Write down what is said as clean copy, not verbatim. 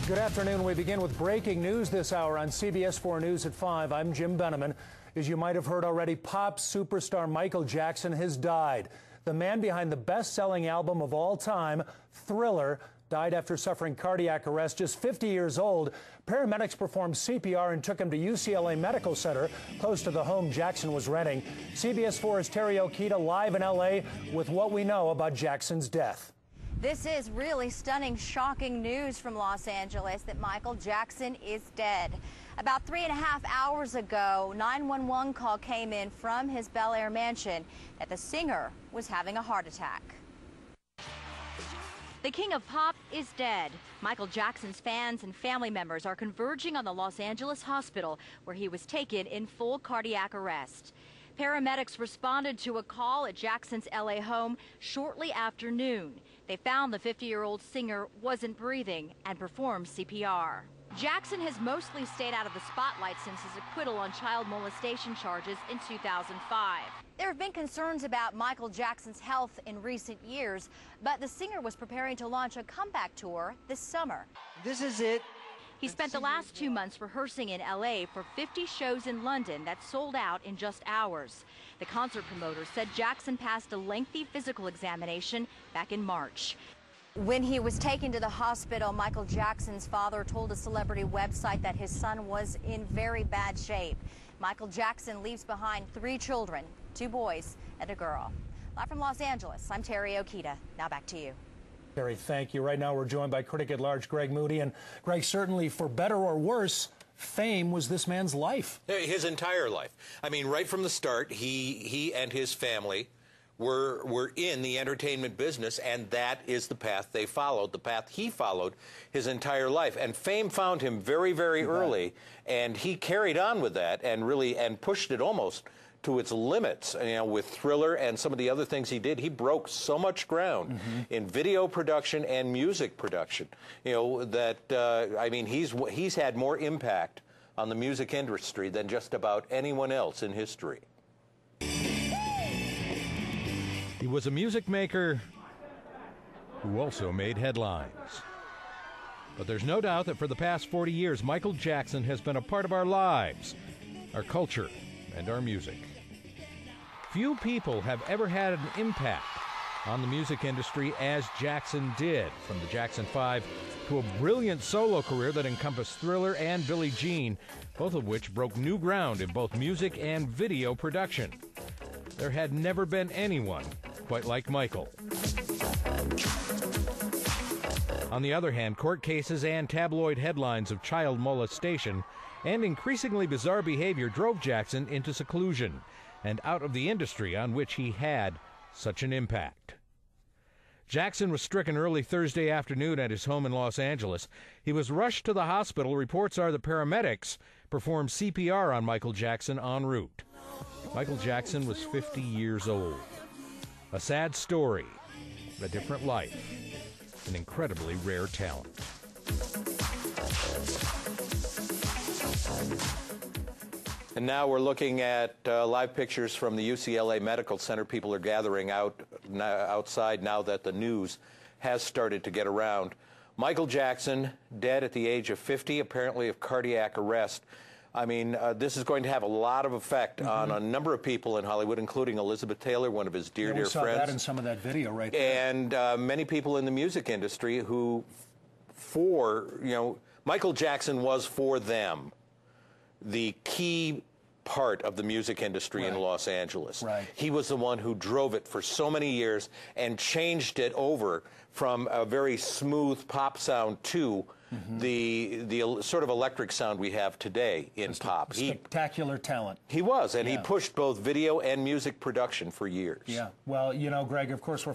Good afternoon. We begin with breaking news this hour on CBS 4 News at 5. I'm Jim Beneman. As you might have heard already, pop superstar Michael Jackson has died. The man behind the best-selling album of all time, Thriller, died after suffering cardiac arrest, just 50 years old. Paramedics performed CPR and took him to UCLA Medical Center, close to the home Jackson was renting. CBS 4's Terry Okita live in L.A. with what we know about Jackson's death. This is really stunning, shocking news from Los Angeles that Michael Jackson is dead. About 3.5 hours ago, 911 call came in from his Bel Air mansion that the singer was having a heart attack. The king of pop is dead. Michael Jackson's fans and family members are converging on the Los Angeles hospital where he was taken in full cardiac arrest. Paramedics responded to a call at Jackson's LA home shortly after noon. They found the 50-year-old singer wasn't breathing and performed CPR. Jackson has mostly stayed out of the spotlight since his acquittal on child molestation charges in 2005. There have been concerns about Michael Jackson's health in recent years, but the singer was preparing to launch a comeback tour this summer. This is it. He spent the last 2 months rehearsing in LA for 50 shows in London that sold out in just hours. The concert promoter said Jackson passed a lengthy physical examination back in March. When he was taken to the hospital, Michael Jackson's father told a celebrity website that his son was in very bad shape. Michael Jackson leaves behind 3 children, 2 boys and a girl. Live from Los Angeles, I'm Terry Okita. Now back to you. Terry, thank you. Right now we're joined by critic at large Greg Moody. And Greg, certainly for better or worse, fame was this man's life. His entire life. I mean, right from the start, he and his family were in the entertainment business, and that is the path they followed, the path he followed his entire life. And fame found him very, very early, and he carried on with that and pushed it almost to its limits. You know, with Thriller and some of the other things he did, he broke so much ground in video production and music production. You know, that I mean, he's had more impact on the music industry than just about anyone else in history. He was a music maker who also made headlines. But there's no doubt that for the past 40 years, Michael Jackson has been a part of our lives, our culture, and our music. Few people have ever had an impact on the music industry as Jackson did, from the Jackson 5 to a brilliant solo career that encompassed Thriller and Billie Jean, both of which broke new ground in both music and video production. There had never been anyone quite like Michael. On the other hand, court cases and tabloid headlines of child molestation and increasingly bizarre behavior drove Jackson into seclusion and out of the industry on which he had such an impact. Jackson was stricken early Thursday afternoon at his home in Los Angeles. He was rushed to the hospital. Reports are the paramedics performed CPR on Michael Jackson en route. Michael Jackson was 50 years old. A sad story, a different life, an incredibly rare talent. And now we're looking at live pictures from the UCLA Medical Center. People are gathering outside now that the news has started to get around. Michael Jackson, dead at the age of 50, apparently of cardiac arrest. I mean, this is going to have a lot of effect on a number of people in Hollywood, including Elizabeth Taylor, one of his dear friends. We saw that in some of that video right there. And many people in the music industry who, Michael Jackson was for them the key part of the music industry in Los Angeles. He was the one who drove it for so many years and changed it over from a very smooth pop sound to the sort of electric sound we have today in pop. Spectacular talent. He was, and he pushed both video and music production for years. Yeah. Well, you know, Greg, of course, we're